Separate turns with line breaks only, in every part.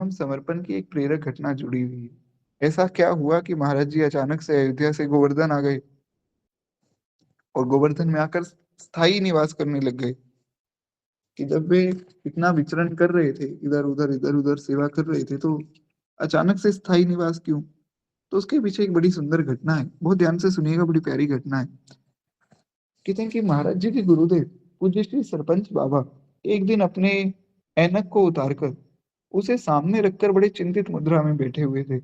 हम समर्पण की एक प्रेरक घटना जुड़ी हुई है। ऐसा क्या हुआ कि महाराज जी अचानक से अयोध्या से गोवर्धन आ गए और गोवर्धन में आकर स्थायी निवास करने लग गए। कि जब वे इतना विचरण कर रहे थे, इधर उधर सेवा कर रहे थे, तो अचानक से स्थायी निवास क्यों? तो उसके पीछे एक बड़ी सुंदर घटना है, बहुत ध्यान से सुनिएगा, बड़ी प्यारी घटना है। कहते हैं कि महाराज जी के गुरुदेव पूज्य श्री सरपंच बाबा एक दिन अपने ऐनक को उतारकर उसे सामने रखकर बड़े चिंतित मुद्रा में बैठे हुए थे।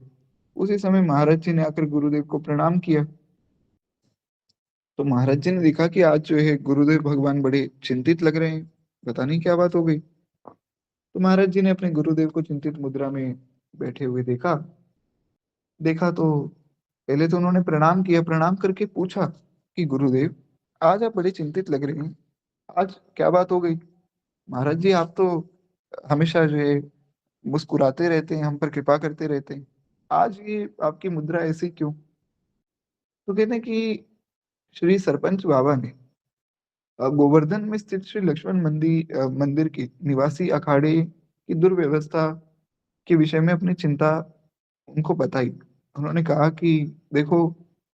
उसी समय महाराज जी ने आकर गुरुदेव को प्रणाम किया। तो महाराज जी ने देखा कि आज जो है गुरुदेव भगवान बड़े चिंतित लग रहे हैं, पता नहीं क्या बात हो गई। तो महाराज जी ने अपने गुरुदेव को चिंतित मुद्रा में बैठे हुए देखा। देखा तो पहले तो उन्होंने प्रणाम किया, प्रणाम करके पूछा कि गुरुदेव, आज आप बड़े चिंतित लग रहे हैं, आज क्या बात हो गई? महाराज जी, आप तो हमेशा जो है मुस्कुराते रहते हैं, हम पर कृपा करते रहते हैं, आज ये आपकी मुद्रा ऐसी क्यों? तो कहते हैं कि श्री सरपंच बाबा ने गोवर्धन में स्थित श्री लक्ष्मण मंदिर की निवासी अखाड़े की दुर्व्यवस्था के विषय में अपनी चिंता उनको बताई। उन्होंने कहा कि देखो,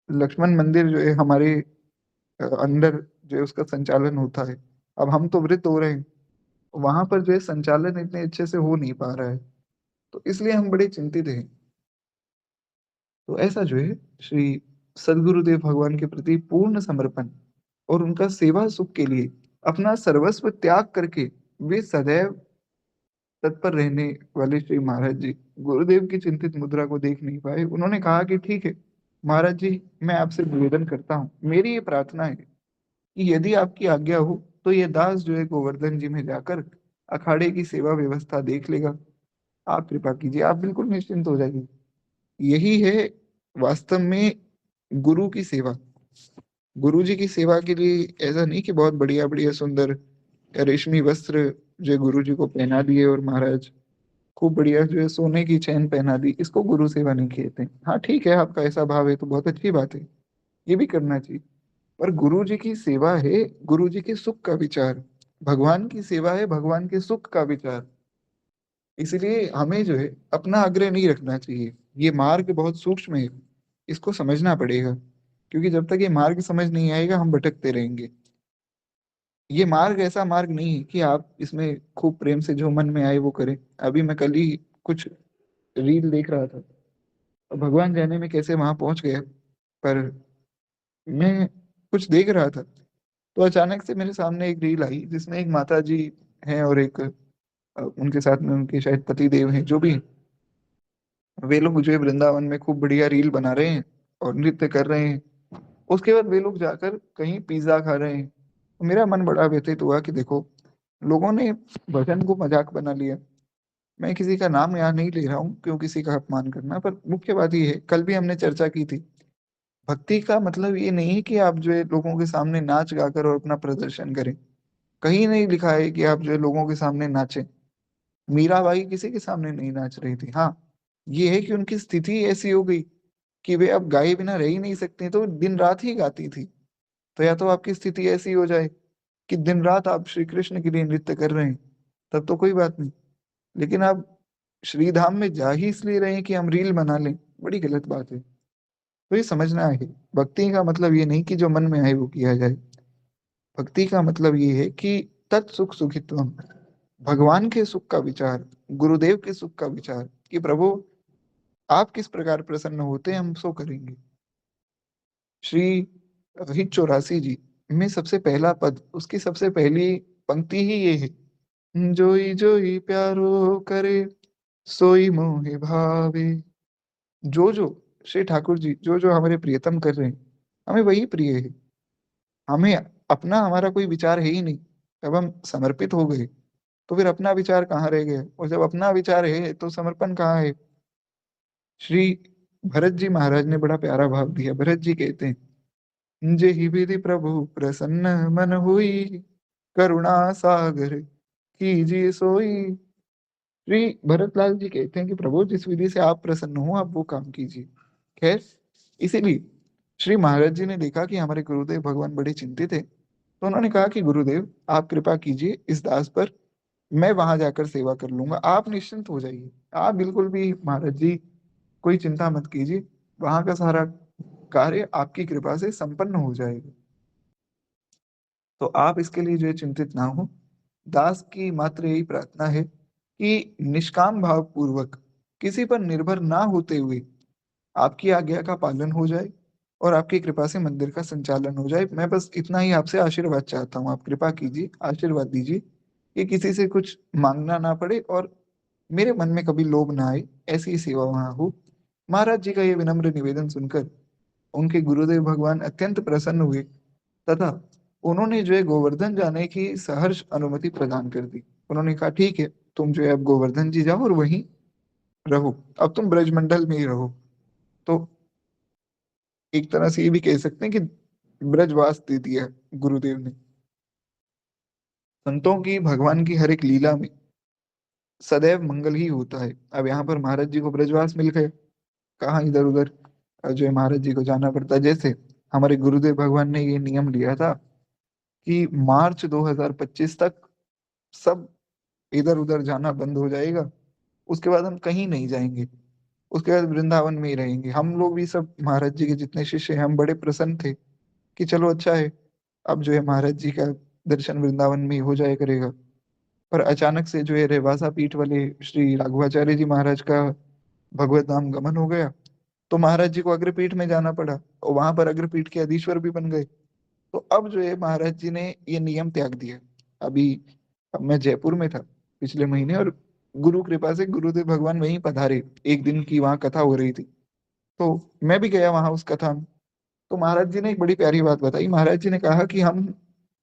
लक्ष्मण मंदिर जो है हमारे अंडर जो है उसका संचालन होता है। अब हम तो वृत्त हो रहे हैं, वहां पर जो है संचालन इतने अच्छे से हो नहीं पा रहा है, तो इसलिए हम बड़े चिंतित हैं। तो ऐसा जो है श्री सदगुरुदेव भगवान के प्रति पूर्ण समर्पण और उनका सेवा सुख के लिए अपना सर्वस्व त्याग करके वे सदैव तत्पर रहने वाले श्री महाराज जी गुरुदेव की चिंतित मुद्रा को देख नहीं पाए। उन्होंने कहा कि ठीक है महाराज जी, मैं आपसे निवेदन करता हूँ, मेरी ये प्रार्थना है कि यदि आपकी आज्ञा हो तो ये दास जो है गोवर्धन जी में जाकर अखाड़े की सेवा व्यवस्था देख लेगा। आप कृपा कीजिए, आप बिल्कुल निश्चिंत हो जाइए। यही है वास्तव में गुरु की सेवा। गुरु जी की सेवा के लिए ऐसा नहीं कि बहुत बढ़िया बढ़िया सुंदर रेशमी वस्त्र जो है गुरु जी को पहना दिए और महाराज खूब बढ़िया जो है सोने की चैन पहना दी, इसको गुरु सेवा नहीं कहते। हाँ ठीक है, आपका ऐसा भाव है तो बहुत अच्छी बात है, ये भी करना चाहिए। पर गुरु जी की सेवा है गुरु जी के सुख का विचार, भगवान की सेवा है भगवान के सुख का विचार। इसलिए हमें जो है अपना आग्रह नहीं रखना चाहिए। ये मार्ग बहुत सूक्ष्म है, इसको समझना पड़ेगा, क्योंकि जब तक ये मार्ग समझ नहीं आएगा हम भटकते रहेंगे। ये मार्ग ऐसा मार्ग नहीं है कि आप इसमें खूब प्रेम से जो मन में आए वो करें। अभी मैं कल ही कुछ रील देख रहा था, भगवान जाने में कैसे वहां पहुंच गया, पर मैं कुछ देख रहा था तो अचानक से मेरे सामने एक रील आई जिसमें एक माता जी हैं और एक उनके साथ में उनके शायद पति देव हैं, जो भी हैं, वे लोग जो है वृंदावन में खूब बढ़िया रील बना रहे हैं और नृत्य कर रहे हैं। उसके बाद वे लोग जाकर कहीं पिज्जा खा रहे हैं। तो मेरा मन बड़ा व्यथित हुआ कि देखो, लोगों ने भजन को मजाक बना लिया। मैं किसी का नाम यहाँ नहीं ले रहा हूँ, क्यों किसी का अपमान करना, पर मुख्य बात ये है, कल भी हमने चर्चा की थी, भक्ति का मतलब ये नहीं है कि आप जो है लोगों के सामने नाच गाकर और अपना प्रदर्शन करें। कहीं नहीं लिखा है कि आप जो है लोगों के सामने नाचें। मीराबाई किसी के सामने नहीं नाच रही थी। हाँ, ये है कि उनकी स्थिति ऐसी हो गई कि वे अब गाए बिना रह ही नहीं सकती, तो दिन रात ही गाती थी। तो या तो आपकी स्थिति ऐसी हो जाए कि दिन रात आप श्री कृष्ण के लिए नृत्य कर रहे हैं, तब तो कोई बात नहीं। लेकिन आप श्री धाम में जा ही इसलिए रहे हैं कि हम रील बना लें, बड़ी गलत बात है। तो ये समझना है, भक्ति का मतलब ये नहीं कि जो मन में आए वो किया जाए। भक्ति का मतलब ये है कि तत्सुख सुखित्वम, भगवान के सुख का विचार, गुरुदेव के सुख का विचार, कि प्रभु आप किस प्रकार प्रसन्न होते हैं हम सो करेंगे। श्री हित 84 जी में सबसे पहला पद, उसकी सबसे पहली पंक्ति ही ये है, जोई जोई प्यारो करे सोई मोहे भावे। जो श्री ठाकुर जी जो जो हमारे प्रियतम कर रहे हैं, हमें वही प्रिय है। हमें अपना हमारा कोई विचार है ही नहीं। जब हम समर्पित हो गए तो फिर अपना विचार कहाँ रह गया, और जब अपना विचार है तो समर्पण कहाँ है? श्री भरत जी महाराज ने बड़ा प्यारा भाव दिया। भरत जी कहते हैं, जेहि विधि प्रभु प्रसन्न मन हुई, करुणा सागर कीजिए सोई। श्री भरतलाल जी कहते हैं कि प्रभु जिस विधि से आप प्रसन्न हो आप वो काम कीजिए। खैर, इसीलिए श्री महाराज जी ने देखा कि हमारे गुरुदेव भगवान बड़े चिंतित है, तो उन्होंने कहा कि गुरुदेव आप कृपा कीजिए इस दास पर, मैं वहां जाकर सेवा कर लूंगा, आप निश्चिंत हो जाइए। आप बिल्कुल भी महाराज जी कोई चिंता मत कीजिए, वहां का सारा कार्य आपकी कृपा से संपन्न हो जाएगा। तो आप इसके लिए जो है चिंतित ना हो। दास की मात्र यही प्रार्थना है कि निष्काम भाव पूर्वक किसी पर निर्भर ना होते हुए आपकी आज्ञा का पालन हो जाए और आपकी कृपा से मंदिर का संचालन हो जाए। मैं बस इतना ही आपसे आशीर्वाद चाहता हूँ, आप कृपा कीजिए, आशीर्वाद दीजिए कि किसी से कुछ मांगना ना पड़े और मेरे मन में कभी लोभ ना आए, ऐसी ही सेवा वहां हो। महाराज जी का ये विनम्र निवेदन सुनकर उनके गुरुदेव भगवान अत्यंत प्रसन्न हुए तथा उन्होंने जो है गोवर्धन जाने की सहर्ष अनुमति प्रदान कर दी। उन्होंने कहा ठीक है, तुम जो है अब गोवर्धन जी जाओ और वहीं रहो, अब तुम ब्रजमंडल में ही रहो। तो एक तरह से ये भी कह सकते हैं कि ब्रजवास दे दिया गुरुदेव ने। संतों की भगवान की हर एक लीला में सदैव मंगल ही होता है। अब यहाँ पर महाराज जी को ब्रजवास मिल गए, कहाँ इधर उधर जो है महाराज जी को जाना पड़ता है। जैसे हमारे गुरुदेव भगवान ने ये नियम लिया था कि मार्च 2025 तक सब इधर उधर जाना बंद हो जाएगा, उसके बाद हम कहीं नहीं जाएंगे, उसके बाद वृंदावन में ही रहेंगे। हम लोग भी सब महाराज जी के जितने शिष्य हैं हम बड़े प्रसन्न थे कि चलो अच्छा है, अब जो है महाराज जी का दर्शन वृंदावन में ही हो जाया करेगा। पर अचानक से जो है रेवासा पीठ वाले श्री राघवाचार्य जी महाराज का भगवत धाम गमन हो गया, तो महाराज जी को अग्रपीठ में जाना पड़ा और वहां पर अग्रपीठ के अधीश्वर भी बन गए। तो अब जो है महाराज जी ने ये नियम त्याग दिया। अभी अब मैं जयपुर में था पिछले महीने और गुरु कृपा से गुरुदेव भगवान वहीं पधारे, एक दिन की वहां कथा हो रही थी, तो मैं भी गया वहां उस कथा में। तो महाराज जी ने एक बड़ी प्यारी बात बताई। महाराज जी ने कहा कि हम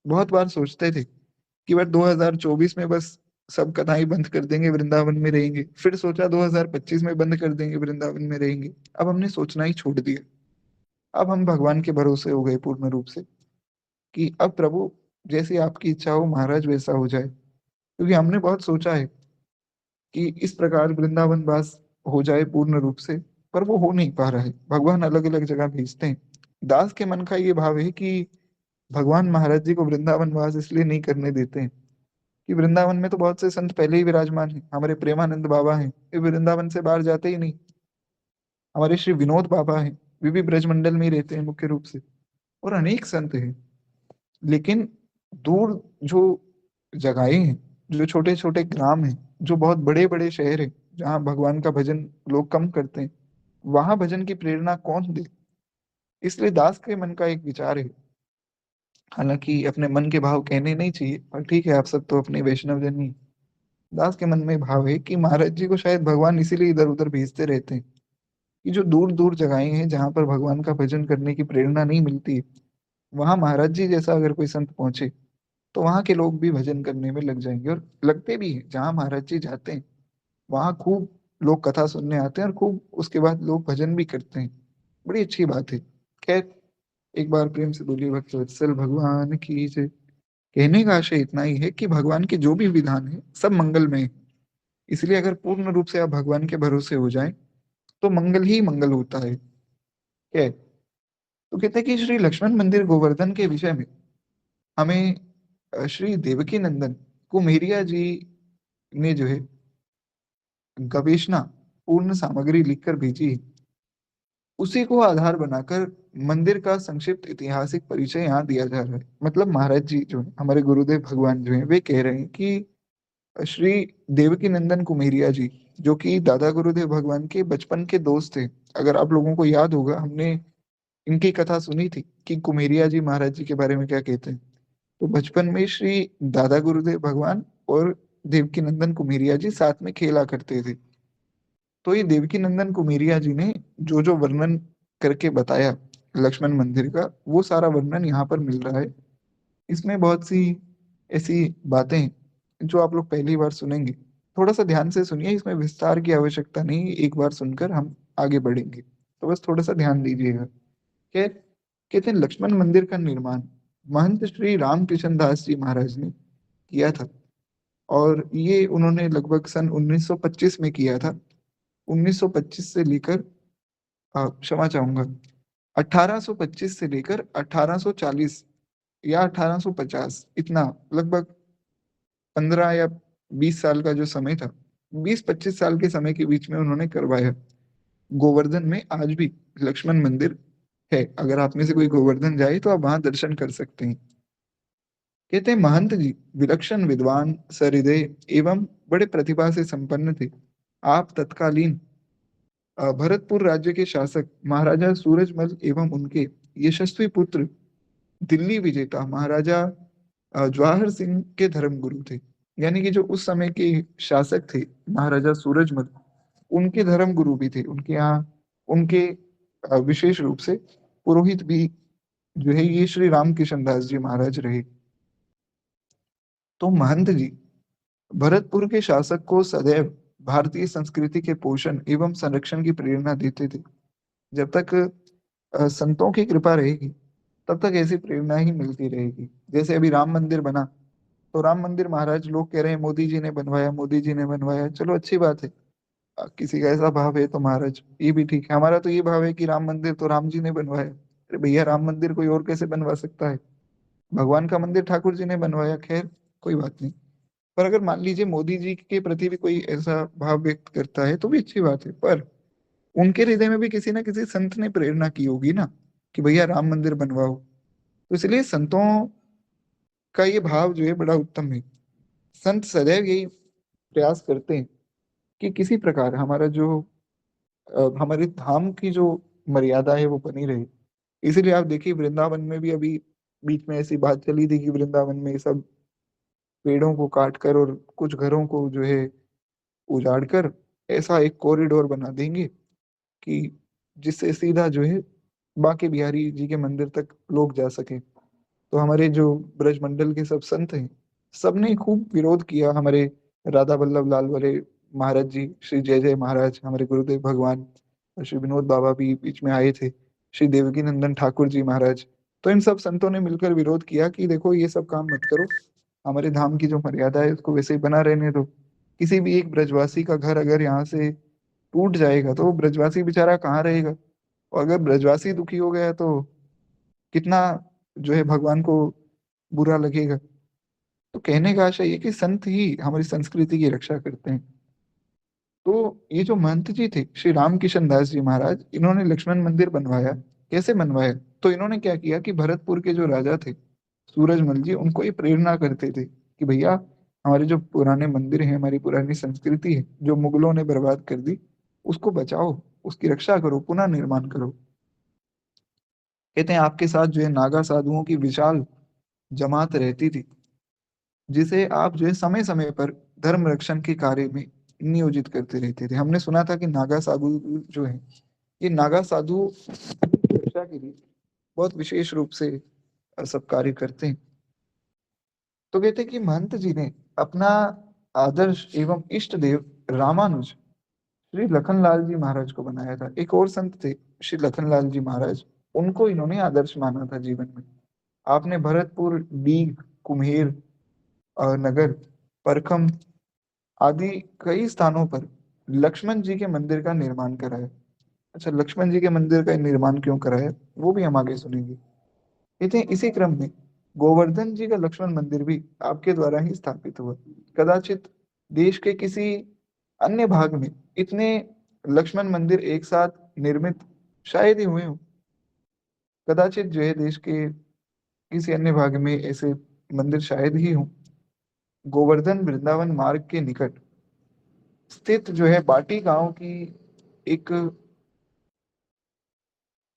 बहुत बार सोचते थे कि बस 2024 में बस सब कथाएं बंद कर देंगे, वृंदावन में रहेंगे, फिर सोचा 2025 में बंद कर देंगे, वृंदावन में रहेंगे। अब हमने सोचना ही छोड़ दिया, अब हम भगवान के भरोसे हो गए पूर्ण रूप से कि अब प्रभु जैसी आपकी इच्छा हो महाराज वैसा हो जाए। क्योंकि हमने बहुत सोचा है कि इस प्रकार वृंदावन वास हो जाए पूर्ण रूप से, पर वो हो नहीं पा रहा है, भगवान अलग अलग जगह भेजते हैं। दास के मन का ये भाव है कि भगवान महाराज जी को वृंदावन वास इसलिए नहीं करने देते हैं कि वृंदावन में तो बहुत से संत पहले ही विराजमान हैं, हमारे प्रेमानंद बाबा हैं, ये वृंदावन से बाहर जाते ही नहीं। हमारे श्री विनोद बाबा हैं, वे भी ब्रजमंडल में ही रहते हैं मुख्य रूप से, और अनेक संत हैं। लेकिन दूर जो जगहें हैं, जो छोटे छोटे ग्राम हैं, जो बहुत बड़े बड़े शहर हैं जहाँ भगवान का भजन लोग कम करते हैं, वहां भजन की प्रेरणा कौन दे। इसलिए दास के मन का एक विचार है, हालांकि अपने मन के भाव कहने नहीं चाहिए, पर ठीक है, आप सब तो अपने वैष्णव जन ही। दास के मन में भाव है कि महाराज जी को शायद भगवान इसीलिए इधर उधर भेजते रहते हैं कि जो दूर दूर जगहें हैं जहाँ पर भगवान का भजन करने की प्रेरणा नहीं मिलती है, वहां महाराज जी जैसा अगर कोई संत पहुंचे तो वहां के लोग भी भजन करने में लग जाएंगे, और लगते भी हैं। जहाँ महाराज जी जाते हैं वहां खूब लोग कथा सुनने आते हैं और खूब उसके बाद लोग भजन भी करते हैं। बड़ी अच्छी बात है। खैर, एक बार प्रेम से बोलिए भक्त वत्सल भगवान की जय। कहने का आशय इतना ही है कि भगवान के जो भी विधान है सब मंगलमय है। इसलिए अगर पूर्ण रूप से आप भगवान के भरोसे हो जाएं तो मंगल ही मंगल होता है। क्या है? तो कहते हैं कि श्री लक्ष्मण मंदिर गोवर्धन के विषय में हमें श्री देवकी नंदन कुमेरिया जी ने जो है गवेषणा पूर्ण सामग्री लिखकर भेजी है। उसी को आधार बनाकर मंदिर का संक्षिप्त ऐतिहासिक परिचय यहाँ दिया जा रहा है। मतलब महाराज जी जो है, हमारे गुरुदेव भगवान जो है, वे कह रहे हैं कि श्री देवकी नंदन कुमेरिया जी, जो कि दादा गुरुदेव भगवान के बचपन के दोस्त थे। अगर आप लोगों को याद होगा, हमने इनकी कथा सुनी थी कि कुमेरिया जी महाराज जी के बारे में क्या कहते हैं। तो बचपन में श्री दादा गुरुदेव भगवान और देवकी नंदन कुमेरिया जी साथ में खेला करते थे। तो ये देवकी नंदन कुमेरिया जी ने जो जो वर्णन करके बताया लक्ष्मण मंदिर का, वो सारा वर्णन यहाँ पर मिल रहा है। इसमें बहुत सी ऐसी बातें हैं जो आप लोग पहली बार सुनेंगे। थोड़ा सा ध्यान से सुनिए, इसमें विस्तार की आवश्यकता नहीं, एक बार सुनकर हम आगे बढ़ेंगे, तो बस थोड़ा सा ध्यान दीजिएगा। क्या कहते हैं, लक्ष्मण मंदिर का निर्माण महंत श्री रामकृष्ण दास जी महाराज ने किया था, और ये उन्होंने लगभग सन 1925 में किया था। 1925 से लेकर क्षमा चाहूंगा, 1825 से लेकर 1840 या 1850, इतना लगभग 15 या 20 साल का जो समय था, 20-25 साल के समय के बीच में उन्होंने करवाया। गोवर्धन में आज भी लक्ष्मण मंदिर है। अगर आप में से कोई गोवर्धन जाए तो आप वहां दर्शन कर सकते हैं। कहते हैं महंत जी विलक्षण विद्वान सहृदय एवं बड़े प्रतिभा से संपन्न थे। आप तत्कालीन भरतपुर राज्य के शासक महाराजा सूरजमल एवं उनके यशस्वी पुत्र दिल्ली विजेता महाराजा जवाहर सिंह के धर्मगुरु थे। यानी कि जो उस समय के शासक थे महाराजा सूरजमल, उनके धर्मगुरु भी थे। उनके यहाँ उनके विशेष रूप से पुरोहित भी जो है ये श्री रामकिशन दास जी महाराज रहे। तो महंत जी भरतपुर के शासक को सदैव भारतीय संस्कृति के पोषण एवं संरक्षण की प्रेरणा देते थे। जब तक संतों की कृपा रहेगी तब तक ऐसी प्रेरणा ही मिलती रहेगी। जैसे अभी राम मंदिर बना, तो राम मंदिर महाराज लोग कह रहे हैं मोदी जी ने बनवाया, मोदी जी ने बनवाया, चलो अच्छी बात है। किसी का ऐसा भाव है तो महाराज ये भी ठीक है। हमारा तो ये भाव है कि राम मंदिर तो राम जी ने बनवाया। अरे भैया, राम मंदिर कोई और कैसे बनवा सकता है? भगवान का मंदिर ठाकुर जी ने बनवाया, खैर कोई बात नहीं। पर अगर मान लीजिए मोदी जी के प्रति भी कोई ऐसा भाव व्यक्त करता है तो भी अच्छी बात है। पर उनके हृदय में भी किसी ना किसी संत ने प्रेरणा की होगी ना, कि भैया राम मंदिर बनवाओ। तो इसलिए संतों का ये भाव जो है बड़ा उत्तम है। संत सदैव यही प्रयास करते हैं कि किसी प्रकार हमारा जो हमारे धाम की जो मर्यादा है वो बनी रहे। इसीलिए आप देखिए वृंदावन में भी अभी बीच में ऐसी बात चली थी कि वृंदावन में सब पेड़ों को काट कर और कुछ घरों को जो है उजाड़ कर ऐसा एक कॉरिडोर बना देंगे कि जिससे सीधा जो है बांके बिहारी जी के मंदिर तक लोग जा सके। तो हमारे जो ब्रज मंडल के सब संत हैं, सबने खूब विरोध किया। हमारे राधा वल्लभ लाल वाले महाराज जी, श्री जय जय महाराज, हमारे गुरुदेव भगवान, और श्री विनोद बाबा भी बीच में आए थे, श्री देवकी नंदन ठाकुर जी महाराज। तो इन सब संतों ने मिलकर विरोध किया कि देखो ये सब काम मत करो, हमारे धाम की जो मर्यादा है उसको वैसे ही बना रहने दो। किसी भी एक ब्रजवासी का घर अगर यहाँ से टूट जाएगा तो वो ब्रजवासी बेचारा कहाँ रहेगा? और अगर ब्रजवासी दुखी हो गया तो कितना जो है भगवान को बुरा लगेगा। तो कहने का आशय ये कि संत ही हमारी संस्कृति की रक्षा करते हैं। तो ये जो महंत जी थे श्री रामकिशन दास जी महाराज, इन्होंने लक्ष्मण मंदिर बनवाया। कैसे बनवाया? तो इन्होंने क्या किया कि भरतपुर के जो राजा थे सूरजमल जी, उनको ये प्रेरणा करते थे कि भैया हमारे जो पुराने मंदिर हैं, हमारी पुरानी संस्कृति है जो मुगलों ने बर्बाद कर दी, उसको बचाओ, उसकी रक्षा करो, पुनः निर्माण करो। कहते हैं आपके साथ जो है नागा साधुओं की विशाल जमात रहती थी, जिसे आप जो है समय समय पर धर्म रक्षण के कार्य में नियोजित करते रहते थे। हमने सुना था कि नागा साधु जो है, ये नागा साधु रक्षा के लिए बहुत विशेष रूप से सब कार्य करते हैं। तो कहते हैं कि महंत जी ने अपना आदर्श एवं इष्ट देव रामानुज श्री लखनलाल जी महाराज को बनाया था। एक और संत थे श्री लखनलाल जी महाराज, उनको इन्होंने आदर्श माना था जीवन में। आपने भरतपुर, डीग, कुम्हेर, नगर, परखम आदि कई स्थानों पर लक्ष्मण जी के मंदिर का निर्माण कराया। अच्छा, लक्ष्मण जी के मंदिर का निर्माण क्यों कराया वो भी हम आगे सुनेंगे। कहते हैं इसी क्रम में गोवर्धन जी का लक्ष्मण मंदिर भी आपके द्वारा ही स्थापित हुआ। कदाचित देश के किसी अन्य भाग में इतने लक्ष्मण मंदिर एक साथ निर्मित शायद ही हुए हो। कदाचित जो है देश के किसी अन्य भाग में ऐसे मंदिर शायद ही हो। गोवर्धन वृंदावन मार्ग के निकट स्थित जो है बाटी गांव की एक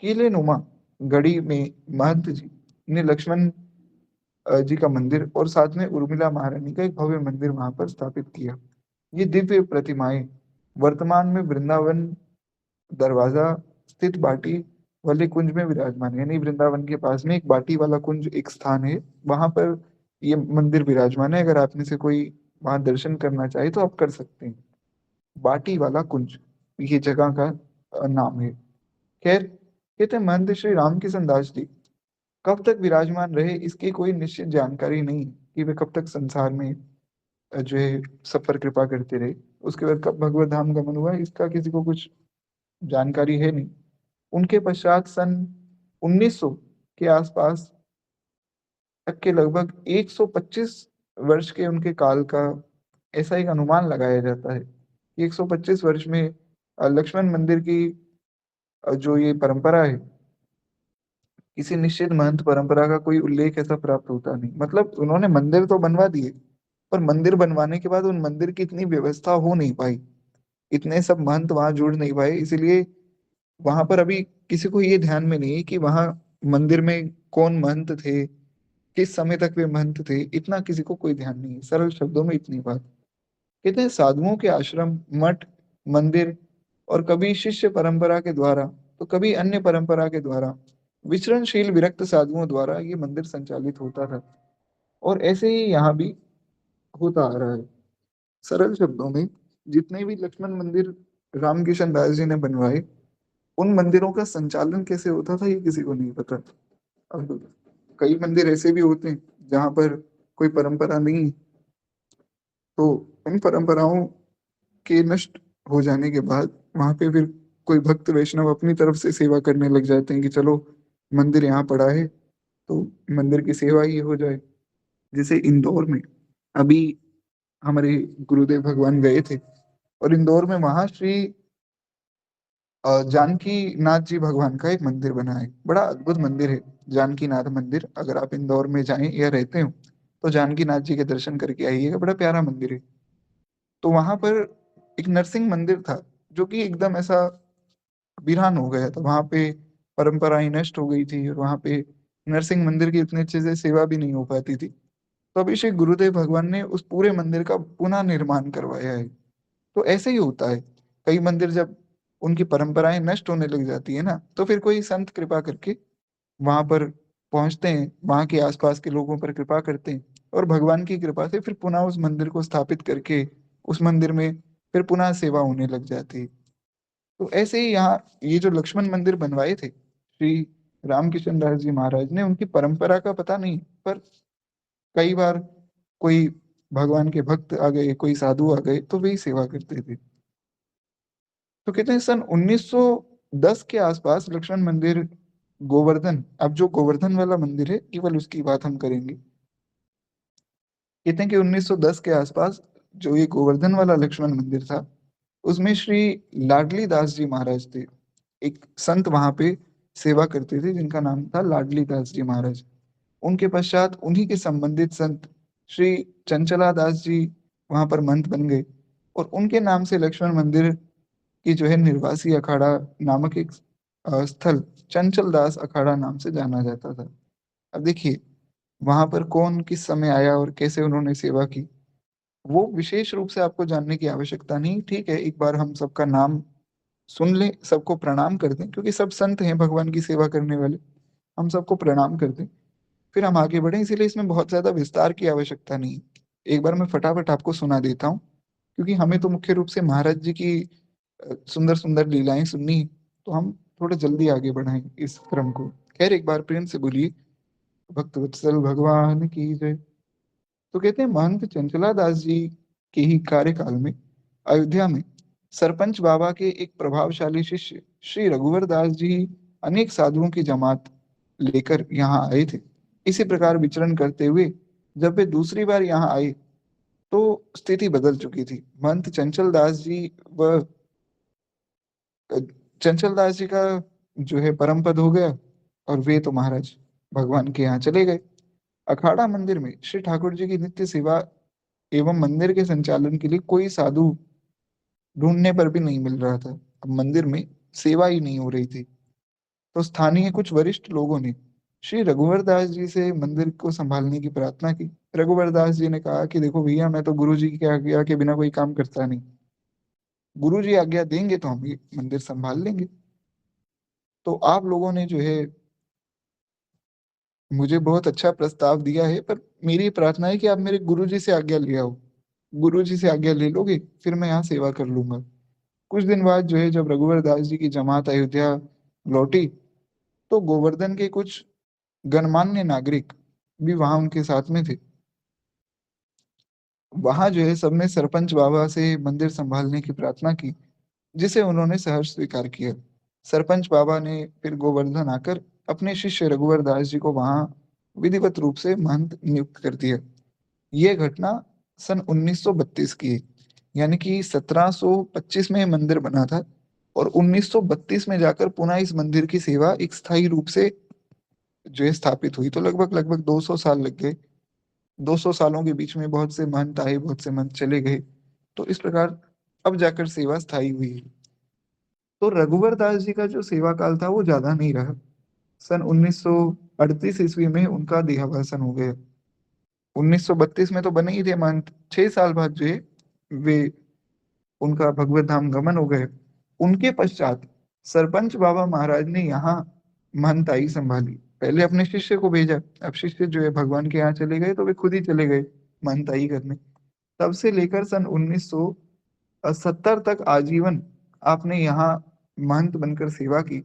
किले नुमा गढ़ी में महंत जी ने लक्ष्मण जी का मंदिर और साथ में उर्मिला महारानी का एक भव्य मंदिर वहां पर स्थापित किया। ये दिव्य प्रतिमाएं वर्तमान में वृंदावन दरवाजा स्थित बाटी वाले कुंज में विराजमान है। यानी वृंदावन के पास में एक बाटी वाला कुंज एक स्थान है, वहां पर ये मंदिर विराजमान है। अगर आप में से कोई वहां दर्शन करना चाहे तो आप कर सकते हैं। बाटी वाला कुंज ये जगह का नाम है। खैर, कहते हैं महंत श्री रामकिशन दास जी कब तक विराजमान रहे इसकी कोई निश्चित जानकारी नहीं है कि वे कब तक संसार में जो है सब पर कृपा करते रहे। उसके बाद कब भगवत धाम गमन हुआ इसका किसी को कुछ जानकारी है नहीं। उनके पश्चात सन 1900 के आसपास तक के लगभग 125 वर्ष के उनके काल का ऐसा एक अनुमान लगाया जाता है कि 125 वर्ष में लक्ष्मण मंदिर की जो ये परंपरा है, किसी निश्चित महंत परंपरा का कोई उल्लेख ऐसा प्राप्त होता नहीं। मतलब उन्होंने मंदिर तो बनवा दिए, पर मंदिर बनवाने के बाद उन मंदिर की इतनी व्यवस्था हो नहीं पाई, इतने सब महंत वहां जुड़ नहीं पाए, इसीलिए वहां पर अभी किसी को ये ध्यान में नहीं है कि वहां मंदिर में कौन महंत थे, किस समय तक वे महंत थे, इतना किसी को कोई ध्यान नहीं है। सरल शब्दों में इतनी बात। कहते हैं साधुओं के आश्रम, मठ, मंदिर और कभी शिष्य परंपरा के द्वारा तो कभी अन्य परंपरा के द्वारा, विचरणशील विरक्त साधुओं द्वारा ये मंदिर संचालित होता था, और ऐसे ही यहाँ भी होता आ रहा है। सरल शब्दों में, जितने भी लक्ष्मण मंदिर रामकिशन दास जी ने बनवाए, उन मंदिरों का संचालन कैसे होता था ये किसी को नहीं पता। अब कई मंदिर ऐसे भी होते हैं जहाँ पर कोई परंपरा नहीं, तो उन परंपराओं के नष्ट हो जाने के बाद वहां पे फिर कोई भक्त वैष्णव अपनी तरफ से सेवा करने लग जाते हैं कि चलो मंदिर यहाँ पड़ा है तो मंदिर की सेवा ही हो जाए। जैसे इंदौर में अभी हमारे गुरुदेव भगवान गए थे, और इंदौर में वहां श्री जानकी नाथ जी भगवान का एक मंदिर बना है। बड़ा अद्भुत मंदिर है जानकी नाथ मंदिर। अगर आप इंदौर में जाएं या रहते हो तो जानकी नाथ जी के दर्शन करके आइएगा, बड़ा प्यारा मंदिर है। तो वहां पर एक नरसिंह मंदिर था जो कि एकदम ऐसा वीरान हो गया था। वहां पे परंपराएं नष्ट हो गई थी, और वहां पे नरसिंह मंदिर की इतने अच्छे से सेवा भी नहीं हो पाती थी। तो अभी श्री गुरुदेव भगवान ने उस पूरे मंदिर का पुनः निर्माण करवाया है। तो ऐसे ही होता है, कई मंदिर जब उनकी परंपराएं नष्ट होने लग जाती है ना, तो फिर कोई संत कृपा करके वहां पर पहुंचते हैं, वहां के आसपास के लोगों पर कृपा करते हैं, और भगवान की कृपा से फिर पुनः उस मंदिर को स्थापित करके उस मंदिर में फिर पुनः सेवा होने लग जाती है। तो ऐसे ही यहाँ ये जो लक्ष्मण मंदिर बनवाए थे श्री रामकिशन दास जी महाराज ने, उनकी परंपरा का पता नहीं, पर कई बार कोई भगवान के भक्त आ गए, कोई साधु आ गए, तो वही सेवा करते थे। तो कहते हैं सन 1910 के आसपास लक्ष्मण मंदिर गोवर्धन, अब जो गोवर्धन वाला मंदिर है केवल उसकी बात हम करेंगे। कहते हैं कि 1910 के आसपास जो ये गोवर्धन वाला लक्ष्मण मंदिर था, उसमें श्री लाडली दास जी महाराज थे। एक संत वहां पे सेवा करते थे जिनका नाम था लाडली दास जी महाराज। उनके पश्चात उन्हीं के संबंधित संत श्री चंचला दास जी वहां पर महंत बन गए, और उनके नाम से लक्ष्मण मंदिर की जो है निर्वासी अखाड़ा नामक एक स्थल चंचल दास अखाड़ा नाम से जाना जाता था। अब देखिए वहां पर कौन किस समय आया और कैसे उन्होंने सेवा की, वो विशेष रूप से आपको जानने की आवश्यकता नहीं। ठीक है, एक बार हम सबका नाम सुन लें, सबको प्रणाम कर दें, क्योंकि सब संत हैं भगवान की सेवा करने वाले, हम सबको प्रणाम कर दें, फिर हम आगे बढ़े। इसीलिए इसमें बहुत ज्यादा विस्तार की आवश्यकता नहीं। एक बार मैं फटाफट आपको सुना देता हूँ, क्योंकि हमें तो मुख्य रूप से महाराज जी की सुंदर सुंदर लीलाएं सुननी है, तो हम थोड़ा जल्दी आगे बढ़ाएं इस क्रम को। खैर एक बार प्रेम से बोलिए भक्त वत्सल भगवान की जय। तो कहते हैं महंत चंचला दास जी के ही कार्यकाल में अयोध्या में सरपंच बाबा के एक प्रभावशाली शिष्य श्री रघुवर दास जी अनेक साधुओं की जमात लेकर यहाँ आए थे। इसी प्रकार विचरण करते हुए जब वे दूसरी बार यहाँ आए तो स्थिति बदल चुकी थी। महंत चंचल दास जी व चंचल दास जी का जो है परम पद हो गया, और वे तो महाराज भगवान के यहाँ चले गए। अखाड़ा मंदिर में श्री ठाकुर जी की नित्य सेवा एवं मंदिर के संचालन के लिए कोई साधु ढूंढने पर भी नहीं मिल रहा था। अब मंदिर में सेवा ही नहीं हो रही थी, तो स्थानीय कुछ वरिष्ठ लोगों ने श्री रघुवर दास जी से मंदिर को संभालने की प्रार्थना की। रघुवर दास जी ने कहा कि देखो भैया, मैं तो गुरु जी की आज्ञा के बिना कोई काम करता नहीं, गुरु जी आज्ञा देंगे तो हम ये मंदिर संभाल लेंगे। तो आप लोगों ने जो है मुझे बहुत अच्छा प्रस्ताव दिया है, पर मेरी प्रार्थना है कि आप मेरे गुरु जी से आज्ञा ले आओ। गुरु जी से आज्ञा ले लोगे फिर मैं यहाँ सेवा कर लूंगा। कुछ दिन बाद जो है जब रघुवर दास जी की जमात अयोध्या लौटी, तो गोवर्धन के कुछ गणमान्य नागरिक भी वहां उनके साथ में थे। वहां जो है सबने सरपंच बाबा से मंदिर संभालने की प्रार्थना की, जिसे उन्होंने सहर्ष स्वीकार किया। सरपंच बाबा ने फिर गोवर्धन आकर अपने शिष्य रघुवर दास जी को वहां विधिवत रूप से महंत नियुक्त कर दिया। यह घटना सन 1932 की है। यानी कि 1725 में ये मंदिर बना था और 1932 में जाकर पुनः इस मंदिर की सेवा एक स्थायी रूप से जो है स्थापित हुई। तो लगभग लगभग 200 साल लग गए। 200 सालों के बीच में बहुत से महंत आए, बहुत से महंत चले गए। तो इस प्रकार अब जाकर सेवा स्थायी हुई है। तो रघुवर दास जी का जो सेवा काल था वो ज्यादा नहीं रहा। सन 1938 ईस्वी में उनका देहावसान हो गया। 1932 में तो बने ही थे महंत, 6 साल बाद जो है वे उनका भगवत धाम गमन हो गए। उनके पश्चात सरपंच बाबा महाराज ने यहाँ महंताई संभाली। पहले अपने शिष्य को भेजा, अब शिष्य जो है भगवान के यहाँ चले गए तो वे खुद ही चले गए महंताई करने। तब से लेकर सन 1970 तक आजीवन आपने यहाँ महंत बनकर सेवा की।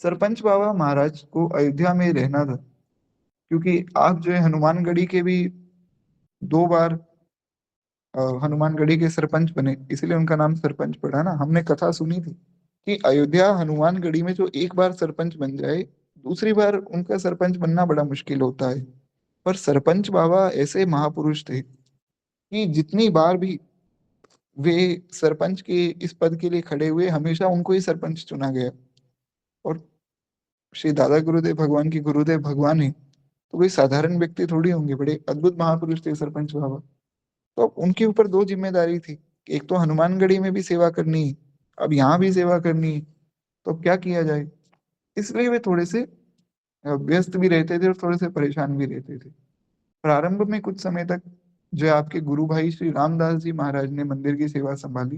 सरपंच बाबा महाराज को अयोध्या में रहना था, क्योंकि आप जो है हनुमानगढ़ी के भी 2 बार हनुमानगढ़ी के सरपंच बने, इसलिए उनका नाम सरपंच पड़ा ना। हमने कथा सुनी थी कि अयोध्या हनुमानगढ़ी में जो एक बार सरपंच बन जाए, दूसरी बार उनका सरपंच बनना बड़ा मुश्किल होता है। पर सरपंच बाबा ऐसे महापुरुष थे कि जितनी बार भी वे सरपंच के इस पद के लिए खड़े हुए, हमेशा उनको ही सरपंच चुना गया। और श्री दादा गुरुदेव भगवान की गुरुदेव भगवान है, तो कोई साधारण व्यक्ति थोड़ी होंगे, बड़े अद्भुत महापुरुष थे सरपंच बाबा। तो अब उनके ऊपर दो जिम्मेदारी थी, एक तो हनुमानगढ़ी में भी सेवा करनी, अब यहाँ भी सेवा करनी। तो अब क्या किया जाए, इसलिए वे थोड़े से व्यस्त भी रहते थे और थोड़े से परेशान भी रहते थे। प्रारंभ में कुछ समय तक जो है आपके गुरु भाई श्री रामदास जी महाराज ने मंदिर की सेवा संभाली।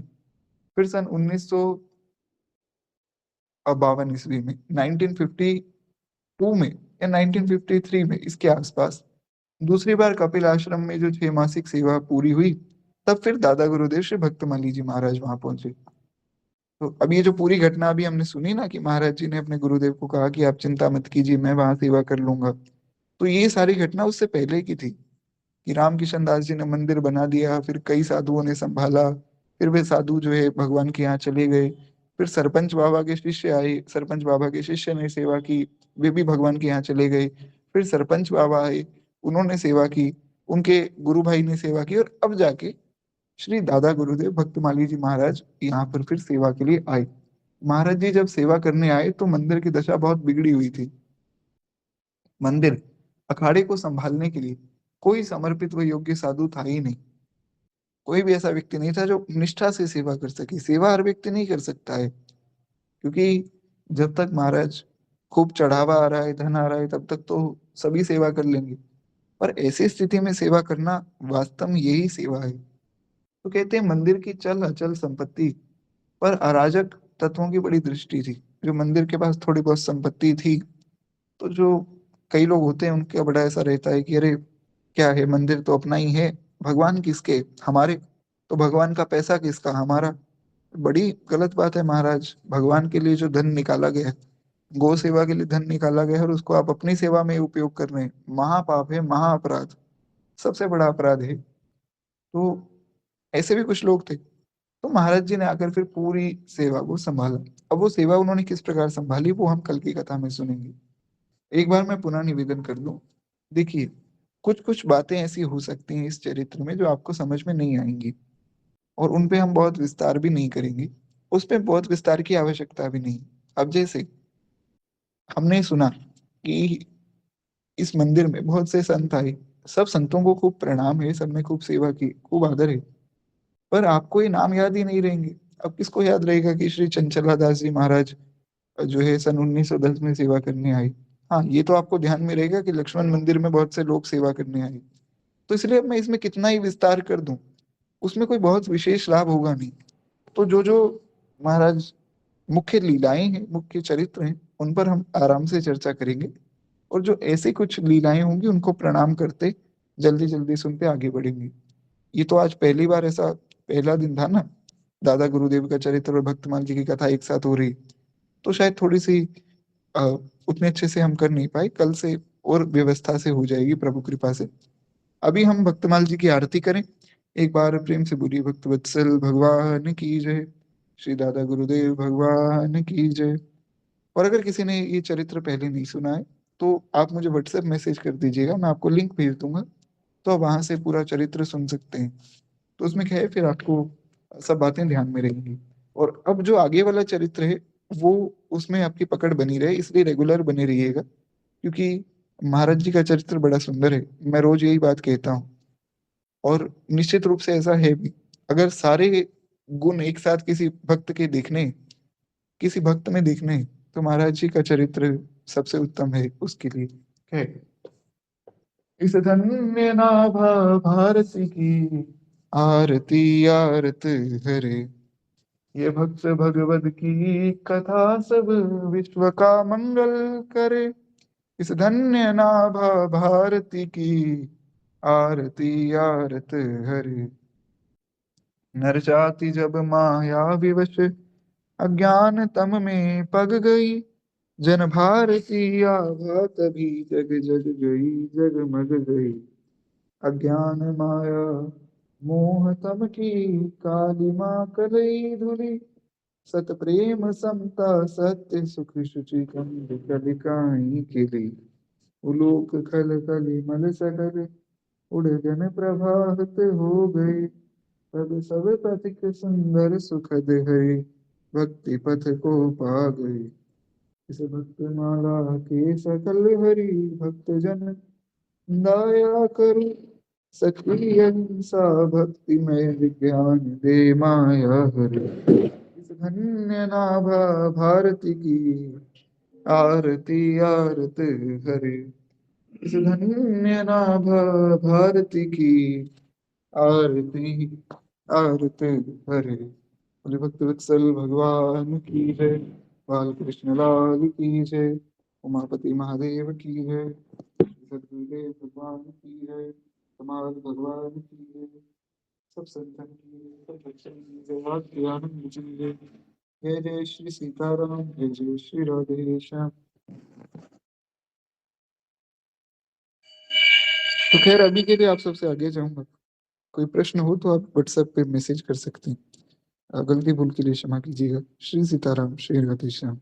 फिर सन 1952 ईस्वी में, 1952 में या 1953 में, इसके आसपास दूसरी बार कपिल आश्रम में जो 6 मासिक सेवा पूरी हुई, तब फिर दादा गुरुदेव श्री भक्तमाली जी महाराज वहां पहुंचे। तो अब ये जो पूरी घटना अभी हमने सुनी ना कि महाराज जी ने अपने गुरुदेव को कहा कि आप चिंता मत कीजिए, मैं वहां सेवा कर लूंगा, तो ये सारी घटना उससे पहले की थी कि रामकिशन दास जी ने मंदिर बना दिया, फिर कई साधुओं ने संभाला, फिर वे साधु जो है भगवान के यहाँ चले गए, फिर सरपंच बाबा के शिष्य आए, सरपंच बाबा के शिष्य ने सेवा की, वे भी भगवान के यहाँ चले गए। फिर सरपंच बाबा आए, उन्होंने सेवा की, उनके गुरु भाई ने सेवा की, और अब जाके श्री दादा गुरुदेव भक्तमाली जी महाराज यहाँ पर फिर सेवा के लिए आए। महाराज जी जब सेवा करने आए तो मंदिर की दशा बहुत बिगड़ी हुई थी। मंदिर अखाड़े को संभालने के लिए कोई समर्पित व योग्य साधु था ही नहीं। कोई भी ऐसा व्यक्ति नहीं था जो निष्ठा से सेवा कर सके। सेवा हर व्यक्ति नहीं कर सकता है, क्योंकि जब तक महाराज खूब चढ़ावा आ रहा है, धन आ रहा है, तब तक तो सभी सेवा कर लेंगे। पर ऐसी स्थिति में सेवा करना वास्तव में यही सेवा है। तो कहते हैं मंदिर की चल अचल संपत्ति पर अराजक तत्वों की बड़ी दृष्टि थी। जो मंदिर के पास थोड़ी बहुत संपत्ति थी, तो जो कई लोग होते हैं उनका बड़ा ऐसा रहता है कि अरे क्या है, मंदिर तो अपना ही है, भगवान किसके, हमारे, तो भगवान का पैसा किसका, हमारा। बड़ी गलत बात है महाराज। भगवान के लिए जो धन निकाला गया है, गौ सेवा के लिए धन निकाला गया है, और उसको आप अपनी सेवा में उपयोग कर रहे हैं, महापाप है, महाअपराध, सबसे बड़ा अपराध है। तो ऐसे भी कुछ लोग थे। तो महाराज जी ने आकर फिर पूरी सेवा को संभाला। अब वो सेवा उन्होंने किस प्रकार संभाली वो हम कल की कथा में सुनेंगे। एक बार मैं पुनः निवेदन कर दूं, देखिए कुछ कुछ बातें ऐसी हो सकती हैं इस चरित्र में जो आपको समझ में नहीं आएंगी, और उन पे हम बहुत विस्तार भी नहीं करेंगे। उस पे बहुत विस्तार की आवश्यकता भी नहीं। अब जैसे हमने सुना कि इस मंदिर में बहुत से संत आए, सब संतों को खूब प्रणाम है, सबने खूब सेवा की, खूब आदर है, पर आपको ये नाम याद ही नहीं रहेंगे। अब किसको याद रहेगा कि श्री चंचला दास जी महाराज जो है सन 1910 में सेवा करने आए। हाँ, ये तो आपको ध्यान में रहेगा कि लक्ष्मण मंदिर में बहुत से लोग सेवा करने आए। तो इसलिए अब मैं इसमें कितना ही विस्तार कर दूं, उसमें कोई बहुत विशेष लाभ होगा नहीं। तो जो जो महाराज मुख्य लीलाएं हैं, मुख्य चरित्र हैं, उन पर हम आराम से चर्चा करेंगे, और जो ऐसी कुछ लीलाएं होंगी उनको प्रणाम करते जल्दी जल्दी सुनते आगे बढ़ेंगे। ये तो आज पहली बार ऐसा पहला दिन था ना, दादा गुरुदेव का चरित्र और भक्तमाल जी की कथा एक साथ हो रही, तो शायद थोड़ी सी अ, उतने अच्छे से हम कर नहीं पाए। कल से और व्यवस्था से हो जाएगी प्रभु कृपा से। अभी हम भक्तमाल जी की आरती करें। एक बार प्रेम से बोलिए, भक्त वत्सल भगवान की जय, श्री दादा गुरुदेव भगवान की जय। और अगर किसी ने ये चरित्र पहले नहीं सुना है, तो आप मुझे व्हाट्सएप मैसेज कर दीजिएगा, मैं आपको लिंक भेज दूंगा, तो आप वहां से पूरा चरित्र सुन सकते हैं। तो उसमें क्या है, फिर आपको सब बातें ध्यान में रहेंगी। और अब जो आगे वाला चरित्र है वो, उसमें आपकी पकड़ बनी रहे, इसलिए रेगुलर बने रहिएगा, क्योंकि महाराज जी का चरित्र बड़ा सुंदर है, मैं रोज यही बात कहता हूँ। और निश्चित रूप से ऐसा है भी, अगर सारे गुण एक साथ किसी भक्त के देखने, किसी भक्त में देखने, तो महाराज जी का चरित्र सबसे उत्तम है उसके लिए है। इस धन्य नाभा भारती की, आरती आरत हरे। ये भक्त भगवत की कथा सब विश्व का मंगल करे। इस धन्य नाभा भारती की, आरती आरत हरे। नर जाति जब माया विवश, अज्ञान तम में पग गई। जन भारती आभा तभी जग जग गई, जगमग गई। अज्ञान माया मोह तम की, काली माँ कलई धुली। सत प्रेम समता सत्य सुख शुचि कंद कलिकाई खिली। उलोक खल कली मल सकल, उड़ जन प्रभात हो गए। तब सब पथिक सुंदर सुखद है, भक्ति पथ को पा गए। इस भक्त माला के सकल हरि, भक्त जन दया करो। सखी अहिंसा भक्ति में विज्ञान दे माया हरि। इस धन्य नाभा भारती की, आरती आरत हरे। इस धन्य नाभा भारती की, आरती आरत हरे। बोले भक्त वत्सल भगवान की जय। बाल कृष्ण लाल की जय। उमापति महादेव की जय। सदगुरुदेव भगवान की जय। कमाल भगवान की जय। सब संतन की जय, सब भक्तन की जय, आदि आनंद की जय। जय जय श्री सीताराम, जय जय श्री राधे श्याम। तो खैर अभी के लिए आप सबसे आगे जाऊंगा। कोई प्रश्न हो तो आप व्हाट्सएप पे मैसेज कर सकते हैं। गलती भूल के लिए क्षमा कीजिएगा। श्री सीताराम, श्री राधे श्याम।